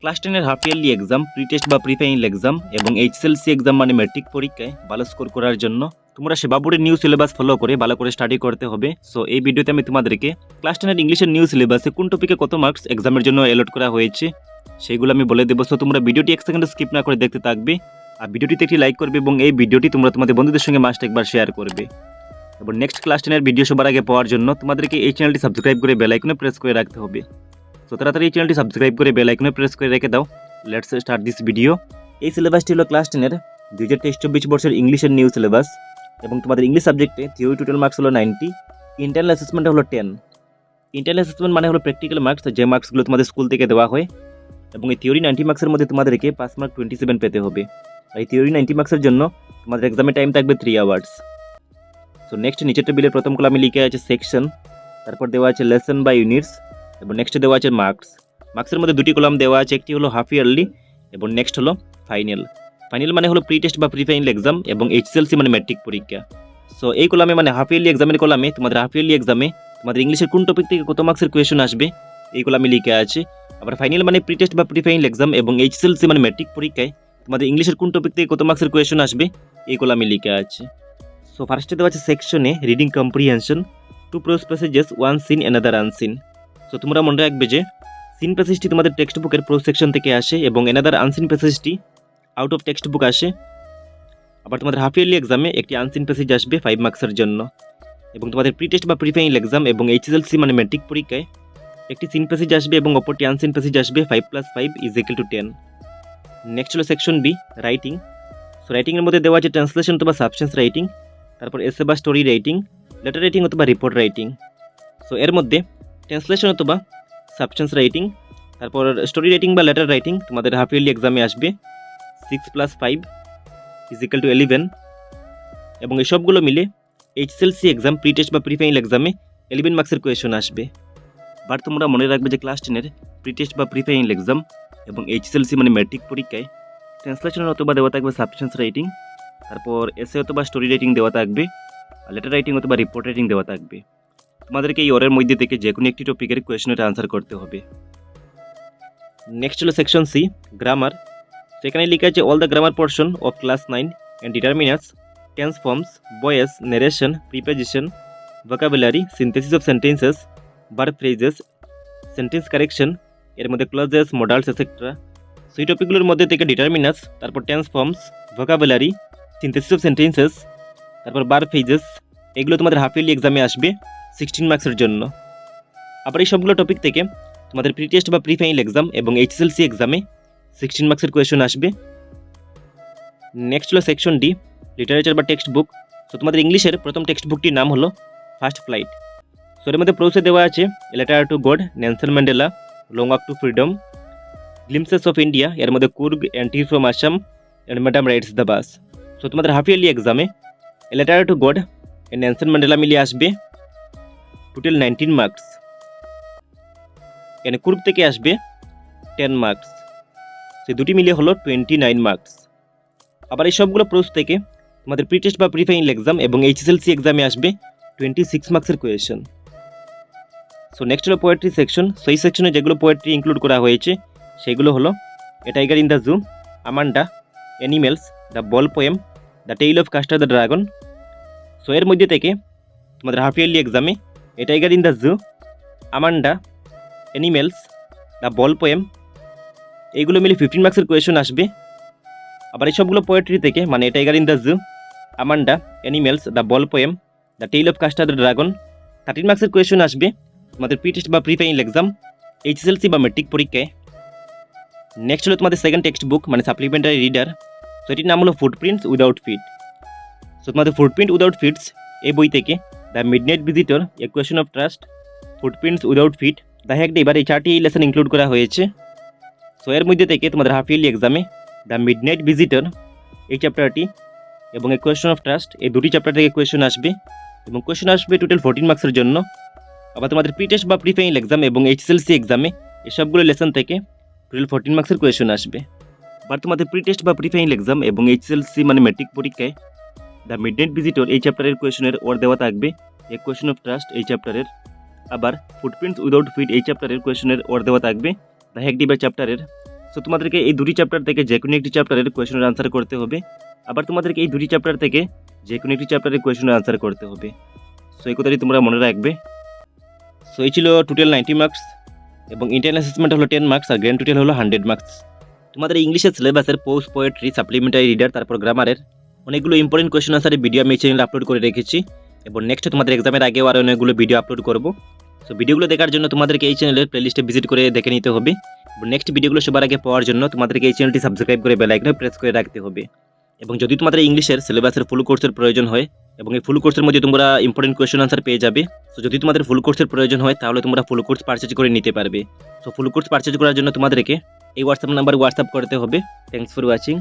Class 10 এর half yearly exam, pre test বা pre final exam এবং এইচএসএলসি এক্সাম মানে ম্যাট্রিক পরীক্ষায় ভালো স্কোর করার জন্য তোমরা সেবা বোর্ডের নিউ সিলেবাস ফলো করে ভালো করে স্টাডি করতে হবে। সো এই ভিডিওতে আমি তোমাদেরকে ক্লাস 10 এর ইংলিশের নিউ সিলেবাসে কোন টপিকে কত মার্কস এক্সামের জন্য অ্যালট করা হয়েছে সেইগুলো আমি বলে দেবো। সো তোমরা ভিডিওটি এক সেকেন্ড স্কিপ না করে দেখতে থাকবে, আর ভিডিওটিতে একটি লাইক করবে এবং এই ভিডিওটি তোমরা তোমাদের বন্ধুদের সঙ্গে মাস্ট একবার শেয়ার করবে। এবং নেক্সট ক্লাস 10 এর ভিডিও সবার আগে পাওয়ার জন্য তোমাদেরকে এই চ্যানেলটি সাবস্ক্রাইব করে বেল আইকনে প্রেস করে রাখতে হবে। সো তাড়াতাড়ি এই চ্যানেলটি সাবস্ক্রাইব করে বেল আইকনে প্রেস করে রেখে দাও। Let's start this video. এই সিলেবাসটি হলো ক্লাস 10 এর 2023-24 বর্ষের ইংলিশের নিউ সিলেবাস এবং তোমাদের ইংলিশ সাবজেক্টে থিওরি টোটাল মার্কস হলো 90, ইন্টারনাল অ্যাসেসমেন্ট হলো 10। ইন্টারনাল অ্যাসেসমেন্ট মানে হলো প্র্যাকটিক্যাল মার্কস, যে মার্কসগুলো তোমাদের স্কুল থেকে দেওয়া হয়, এবং এই থিওরি 90 মার্কসের মধ্যে তোমাদেরকে 5 মার্ক 27 পেতে হবে। এই থিওরি 90 মার্কসের জন্য তোমাদের এক্সামের টাইম থাকবে 3 আওয়ার্স। সো নেক্সট নিচের টেবিলের প্রথম কলামে লিখে আছে সেকশন, তারপর দেওয়া আছে লেসন বা ইউনিটস, এবং নেক্সট দেওয়া আছে মার্কস। মার্কসের মধ্যে দুটি কলাম দেওয়া আছে, একটি হলো হাফ ইয়ারলি এবং নেক্সট হলো ফাইনাল। ফাইনাল মানে হলো প্রি টেস্ট বা প্রি ফাইনাল এক্সাম এবং এইচএসএলসি মানে ম্যাট্রিক পরীক্ষা। সো এই কলামে মানে হাফ ইয়ারলি এক্সামের কলামে তোমাদের হাফ ইয়ারলি এক্সামে তোমাদের ইংলিশের কোন টপিক থেকে কত মার্কসের কোয়েশন আসবে এই কলামে লিখে আছে। আবার ফাইনাল মানে প্রি টেস্ট বা প্রি ফাইনাল এক্সাম এবং এইচএসএলসি মানে ম্যাট্রিক পরীক্ষায় তোমাদের ইংলিশের কোন টপিক থেকে কত মার্কসের কোয়েশন আসবে এই কলামে লিখে আছে। সো ফার্স্টে দেওয়া আছে সেকশনে reading comprehension, two prose passages, one seen another unseen. So তোমরা মনে রাখবে যে সিন প্যাসেজটি তোমাদের টেক্সট বুকের প্রোজ সেকশন থেকে আসে এবং অ্যানাদার আনসিন প্যাসেজটি আউট অফ টেক্সট বুক আসে। আবার তোমাদের হাফ ইয়ারলি এক্সামে একটি আনসিন প্যাসেজ আসবে 5 মার্কসের জন্য, এবং তোমাদের প্রি টেস্ট বা প্রি ফাইনাল এক্সাম এবং এইচএসএলসি মানে ম্যাট্রিক পরীক্ষায় একটি সিন প্যাসেজ আসবে এবং অপরটি আনসিন প্যাসেজ আসবে 5 + 5 = 10। নেক্সট হলো সেকশন বি, রাইটিং। সো রাইটিংয়ের মধ্যে দেওয়া আছে ট্রান্সলেশন অথবা সাবস্টেন্স রাইটিং, তারপর এসে বা স্টোরি রাইটিং, লেটার রাইটিং অথবা রিপোর্ট রাইটিং। সো এর মধ্যে ট্রান্সলেশন অথবা সাবস্টেন্স রাইটিং, তারপর স্টোরি রাইটিং বা লেটার রাইটিং তোমাদের হাফ ইয়ারলি এক্সামে আসবে 6 + 5 = 11, এবং এই সবগুলো মিলে এইচএসএলসি এক্সাম প্রি টেস্ট বা প্রি ফাইনাল এক্সামে 11 মার্কসের কোয়েশন আসবে। বাট তোমরা মনে রাখবে যে ক্লাস 10 এর প্রি টেস্ট বা প্রি ফাইনাল এক্সাম এবং এইচএসএলসি মানে ম্যাট্রিক পরীক্ষায় ট্রান্সলেশন অথবা দেওয়া থাকবে সাবস্টেন্স রাইটিং, তারপর এসে অথবা স্টোরি রাইটিং দেওয়া থাকবে, আর লেটার রাইটিং অথবা রিপোর্ট রাইটিং দেওয়া থাকবে। তোমাদেরকে এই ওরের মধ্যে থেকে যে কোনো একটি টপিকের কোয়েশনের আনসার করতে হবে। নেক্সট হলো সেকশন সি, গ্রামার। সেখানে লেখা আছে all the grammar portion of class 9 and determiners, tense forms, voice, narration, preposition, vocabulary, synthesis of sentences, verb phrases, sentence correction, এর মধ্যে ক্লজেস, মডালস এটসেট্রা। সেই টপিকগুলোর মধ্যে থেকে ডিটারমিনার্স, তারপর tense forms, vocabulary, synthesis of sentences, তারপর verb phrases, এগুলো তোমাদের half yearly এক্সামে আসবে 16 মার্কসের জন্য। আবার এই সবগুলো টপিক থেকে তোমাদের প্রি টেস্ট বা প্রি ফাইনাল এক্সাম এবং এইচএসএলসি এক্সামে 16 মার্কসের কোয়েশন আসবে। নেক্সট হলো সেকশন ডি, লিটারেচার বা টেক্সট বুক। সো তোমাদের ইংলিশের প্রথম টেক্সট বুকটির নাম হলো ফার্স্ট ফ্লাইট। সো এর মধ্যে প্রোসে দেওয়া আছে letter to God, Nelson Mandela, long walk to freedom, glimpses of India, এর মধ্যে Coorg, entry from Assam, and madam rides the bus. So তোমাদের হাফ ইয়ারলি এক্সামে letter to God and Nelson Mandela মিলিয়ে আসবে টোটাল 19 মার্কস, এখানে কুর্গ থেকে আসবে 10 মার্কস, সেই দুটি মিলিয়ে হলো 29 মার্কস। আবার এই সবগুলো প্রোস থেকে তোমাদের প্রি টেস্ট বা প্রি ফাইনাল এক্সাম এবং এইচএসএলসি এক্সামে আসবে 26 মার্কসের কোয়েশন। সো নেক্সট হলো পোয়েট্রি সেকশন। সো এই সেকশনে যেগুলো পোয়েট্রি ইনক্লুড করা হয়েছে সেগুলো হলো a tiger in the zoo, Amanda, animals, the ball poem, the tale of custard the dragon. So এর মধ্যে থেকে তোমাদের হাফ ইয়ারলি এক্সামে a tiger in the zoo, Amanda, animals, the ball poem, এইগুলো মিলে 15 মার্কসের কোয়েশন আসবে। আবার এই সবগুলো পোয়েট্রি থেকে মানে a tiger in the zoo, Amanda, animals, the ball poem, the tale of custard the dragon, 13 মার্কসের কোয়েশন আসবে তোমাদের প্রি টেস্ট বা প্রি ফাইনাল এক্সাম, এইচএসএলসি বা ম্যাট্রিক পরীক্ষায়। নেক্সট হলো তোমাদের সেকেন্ড টেক্সট বুক মানে সাপ্লিমেন্টারি রিডার। সো এটির নাম হলো ফুটপ্রিন্টস উইদাউট ফিট। সো তোমাদের ফুটপ্রিন্ট উইদাউট ফিটস এই বই থেকে the midnight visitor, a question of trust, footprints without feet, the hack day, এবার এই 4টি লেসন ইনক্লুড করা হয়েছে। সো এর মধ্যে থেকে তোমাদের হাফ ইয়ারলি এক্সামে দ্য মিডনাইট ভিজিটর এই চ্যাপ্টারটি এবং এ কোয়েশন অফ ট্রাস্ট এই দুটি চ্যাপ্টার থেকে কোয়েশন আসবে, এবং কোয়েশন আসবে টোটাল 14 মার্কসের জন্য। আবার তোমাদের প্রি টেস্ট বা প্রি ফাইনাল এক্সাম এবং এইচএসএলসি এক্সামে এই সবগুলো লেসন থেকে টোটাল 14 মার্কসের কোয়েশন আসবে। আবার তোমাদের প্রি টেস্ট বা প্রি ফাইনাল এক্সাম এবং এইচএসএলসি মানে ম্যাট্রিক পরীক্ষায় দ্য মিডনাইট ভিজিটর এই চ্যাপ্টারের কোয়েশনের ওর দেওয়া থাকবে এ কোয়েশন অফ ট্রাস্ট এই চ্যাপ্টারের। আবার ফুটপ্রিন্টস উইদাউট ফিট এই চ্যাপ্টারের কোয়েশনের ওর দেওয়া থাকবে দ্য হ্যাক ডে চ্যাপ্টারের। সো তোমাদেরকে এই দুটি চ্যাপ্টার থেকে যে কোনো একটি চ্যাপ্টারের কোয়েশনের আনসার করতে হবে, আবার তোমাদেরকে এই দুটি চ্যাপ্টার থেকে যে কোনো একটি চ্যাপ্টারের কোয়েশনের আনসার করতে হবে। সো এই কথাটি তোমরা মনে রাখবে। সো এই ছিল টোটাল 90 মার্কস, এবং ইন্টারনাল অ্যাসেসমেন্ট হলো 10 মার্কস, আর গ্র্যান্ড টোটাল হলো 100 মার্কস। তোমাদের ইংলিশের সিলেবাসের পোস্ট, পোয়েট্রি, সাপ্লিমেন্টারি রিডার, তারপর গ্রামারের অনেকগুলো ইম্পর্টেন্ট কোয়েশন আনসারের ভিডিও আমি এই চ্যানেলে আপলোড করে রেখেছি, এবং নেক্সট তোমাদের এক্সামের আগেও আরও অনেকগুলো ভিডিও আপলোড করব। সো ভিডিওগুলো দেখার জন্য তোমাদেরকে এই চ্যানেলের প্লেলিস্টে ভিজিট করে দেখে নিতে হবে, এবং নেক্সট ভিডিওগুলো সবার আগে পাওয়ার জন্য তোমাদেরকে এই চ্যানেলটি সাবস্ক্রাইব করে বেল আইকনে প্রেস করে রাখতে হবে। এবং যদি তোমাদের ইংলিশের সিলেবাসের ফুল কোর্সের প্রয়োজন হয়, এবং এই ফুল কোর্সের মধ্যে তোমরা ইম্পর্টেন্ট কোয়েশন আনসার পেয়ে যাবে, সো যদি তোমাদের ফুল কোর্সের প্রয়োজন হয় তাহলে তোমরা ফুল কোর্স পারচেজ করে নিতে পারবে। সো ফুল কোর্স পারচেজ করার জন্য তোমাদেরকে এই হোয়াটসঅ্যাপ নাম্বার হোয়াটসঅ্যাপ করতে হবে। Thanks for watching.